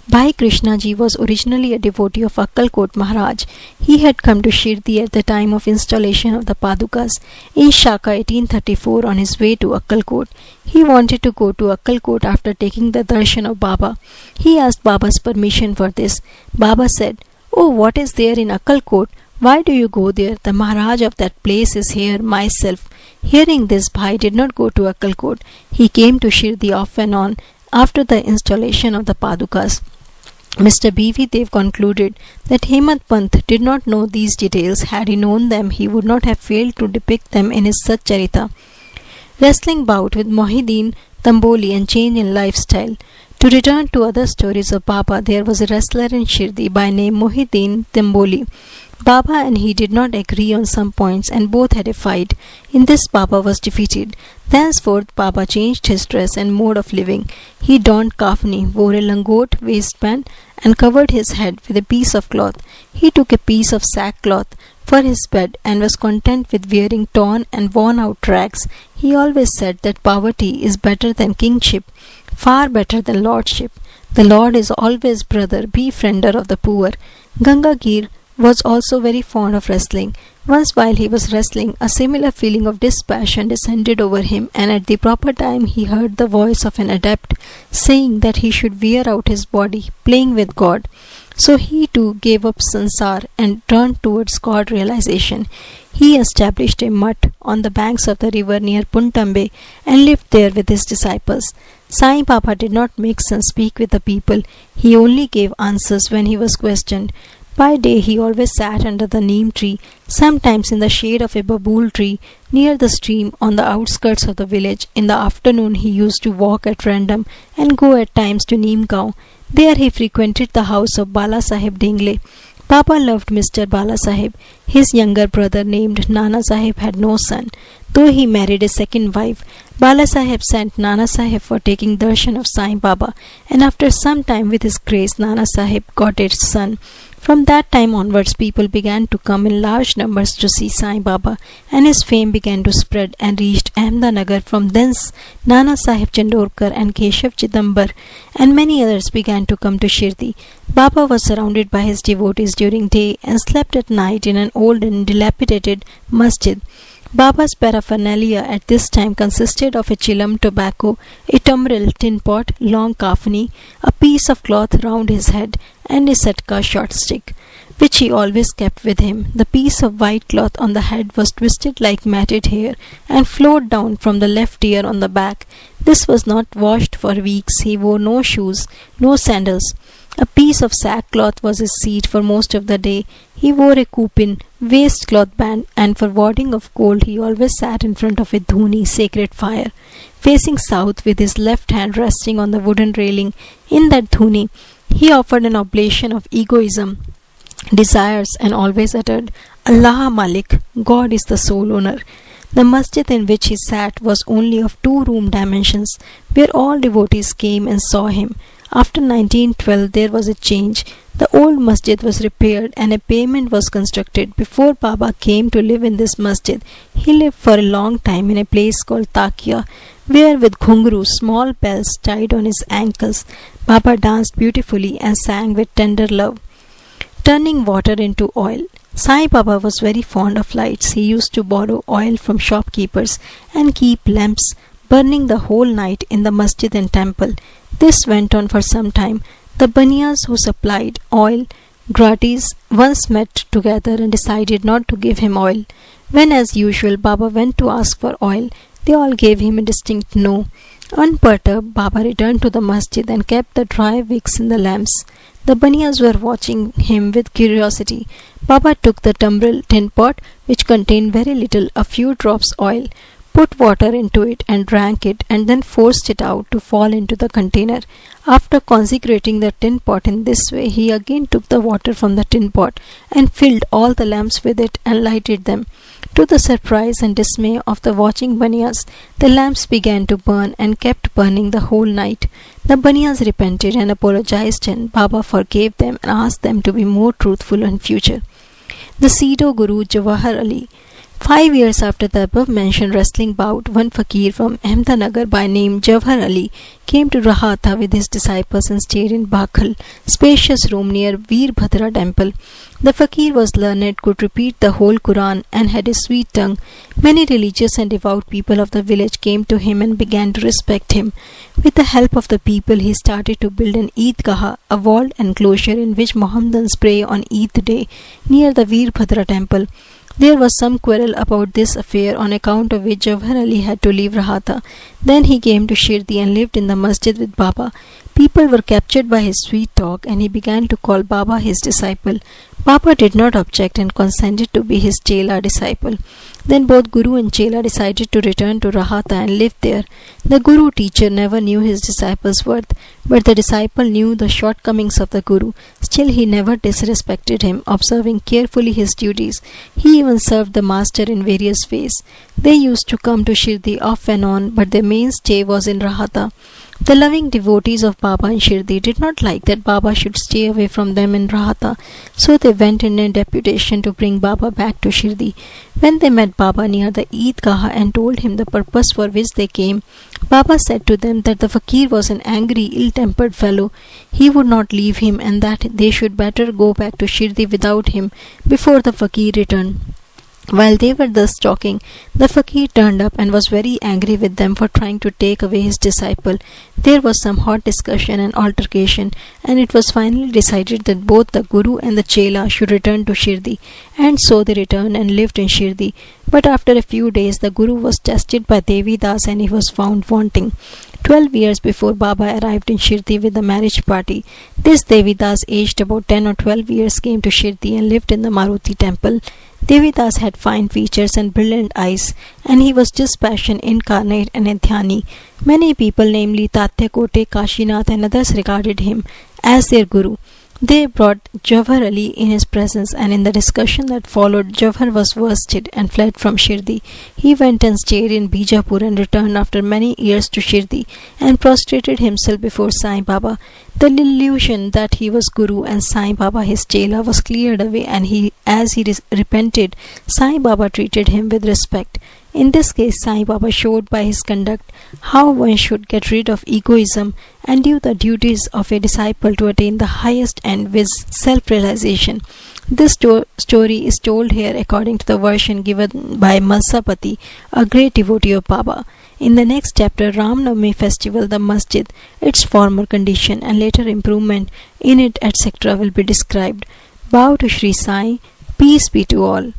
Bhai Krishnaji was originally a devotee of Akkalkot Maharaj. He had come to Shirdi at the time of installation of the Padukas in Shaka 1834 on his way to Akkalkot. He wanted to go to Akkalkot after taking the darshan of Baba. He asked Baba's permission for this. Baba said, "Oh, what is there in Akkalkot? Why do you go there? The Maharaj of that place is here, myself." Hearing this, Bhai did not go to Akkalkot. He came to Shirdi off and on after the installation of the Padukas. Mr. B.V. Dev concluded that Hemant Pant did not know these details. Had he known them, he would not have failed to depict them in his Satcharita. Wrestling bout with Mohiuddin Tamboli and change in lifestyle. To return to other stories of Baba, there was a wrestler in Shirdi by name Mohiuddin Tamboli. Baba and he did not agree on some points and both had a fight. In this Baba was defeated. Thenceforth Baba changed his dress and mode of living. He donned kafni, wore a langot waistband and covered his head with a piece of cloth. He took a piece of sackcloth for his bed and was content with wearing torn and worn out rags. He always said that poverty is better than kingship, far better than lordship. The Lord is always brother, befriender of the poor. Gangagir was also very fond of wrestling. Once while he was wrestling, a similar feeling of dispassion descended over him, and at the proper time he heard the voice of an adept saying that he should wear out his body playing with God. So he too gave up sansar and turned towards God realization. He established a mutt on the banks of the river near Puntambe and lived there with his disciples. Sai Baba did not mix and speak with the people. He only gave answers when he was questioned. By day he always sat under the neem tree, sometimes in the shade of a babool tree near the stream on the outskirts of the village. In the afternoon he used to walk at random and go at times to Neemgaon. There he frequented the house of Bala Sahib Dingle. Baba loved Mr. Bala Sahib. His younger brother named Nana Sahib had no son, though he married a second wife. Bala Sahib sent Nana Sahib for taking darshan of Sai Baba, and after some time with his grace Nana Sahib got a son. From that time onwards, people began to come in large numbers to see Sai Baba, and his fame began to spread and reached Ahmednagar. From thence, Nana Sahib Chandorkar and Keshav Chidambar and many others began to come to Shirdi. Baba was surrounded by his devotees during day and slept at night in an old and dilapidated masjid. Baba's paraphernalia at this time consisted of a chilam tobacco, a tumbril tin pot, long kafni, a piece of cloth round his head, and a satka short stick, which he always kept with him. The piece of white cloth on the head was twisted like matted hair and flowed down from the left ear on the back. This was not washed for weeks. He wore no shoes, no sandals. A piece of sackcloth was his seat for most of the day. He wore a kupin, waistcloth band, and for warding of cold he always sat in front of a dhuni, sacred fire, facing south with his left hand resting on the wooden railing. In that dhuni, he offered an oblation of egoism, desires, and always uttered, "Allah Malik, God is the sole owner." The masjid in which he sat was only of 2-room dimensions, where all devotees came and saw him. After 1912 there was a change. The old masjid was repaired and a pavement was constructed. Before Baba came to live in this masjid, he lived for a long time in a place called Takia, where with ghungroo, small bells tied on his ankles, Baba danced beautifully and sang with tender love, turning water into oil. Sai Baba was very fond of lights. He used to borrow oil from shopkeepers and keep lamps burning the whole night in the masjid and temple. This went on for some time. The Baniyas who supplied oil gratis once met together and decided not to give him oil. When, as usual, Baba went to ask for oil, they all gave him a distinct no. Unperturbed, Baba returned to the masjid and kept the dry wicks in the lamps. The Baniyas were watching him with curiosity. Baba took the tumbril tin pot, which contained very little, a few drops oil, put water into it and drank it, and then forced it out to fall into the container. After consecrating the tin pot in this way, he again took the water from the tin pot and filled all the lamps with it and lighted them. To the surprise and dismay of the watching Baniyas, the lamps began to burn and kept burning the whole night. The Baniyas repented and apologized, and Baba forgave them and asked them to be more truthful in future. The pseudo Guru Jawahar Ali 5 years after the above-mentioned wrestling bout, one fakir from Ahmednagar by name Jawhar Ali came to Rahata with his disciples and stayed in Bakhal, spacious room near Veerbhadra temple. The fakir was learned, could repeat the whole Quran, and had a sweet tongue. Many religious and devout people of the village came to him and began to respect him. With the help of the people, he started to build an Eidgah, a walled enclosure in which Mohammedans pray on Eid day, near the Veerbhadra temple. There was some quarrel about this affair, on account of which Jawhar Ali had to leave Rahata. Then he came to Shirdi and lived in the masjid with Baba. People were captured by his sweet talk, and he began to call Baba his disciple. Baba did not object and consented to be his chela disciple. Then both Guru and Chela decided to return to Rahata and live there. The Guru teacher never knew his disciple's worth, but the disciple knew the shortcomings of the Guru. Still he never disrespected him, observing carefully his duties. He even served the master in various ways. They used to come to Shirdi off and on, but their main stay was in Rahata. The loving devotees of Baba in Shirdi did not like that Baba should stay away from them in Rahata, so they went in a deputation to bring Baba back to Shirdi. When they met Baba near the Eidgah and told him the purpose for which they came, Baba said to them that the fakir was an angry, ill-tempered fellow. He would not leave him, and that they should better go back to Shirdi without him before the fakir returned. While they were thus talking, the fakir turned up and was very angry with them for trying to take away his disciple. There was some hot discussion and altercation, and it was finally decided that both the Guru and the Chela should return to Shirdi. And so they returned and lived in Shirdi. But after a few days, the Guru was tested by Devidas and he was found wanting. 12 years before Baba arrived in Shirdi with the marriage party, this Devidas, aged about 10 or 12 years, came to Shirdi and lived in the Maruti temple. Devidas had fine features and brilliant eyes, and he was just passion incarnate and a dhyani. Many people, namely Tatya Kote, Kashinath and others, regarded him as their Guru. They brought Jawhar Ali in his presence, and in the discussion that followed, Jawhar was worsted and fled from Shirdi. He went and stayed in Bijapur and returned after many years to Shirdi and prostrated himself before Sai Baba. The illusion that he was Guru and Sai Baba his chela was cleared away, and as he repented, Sai Baba treated him with respect. In this case, Sai Baba showed by his conduct how one should get rid of egoism and do the duties of a disciple to attain the highest end with self-realization. This story is told here according to the version given by Malsapati, a great devotee of Baba. In the next chapter, Ram Navami festival, the masjid, its former condition and later improvement in it, etc. will be described. Bow to Sri Sai. Peace be to all.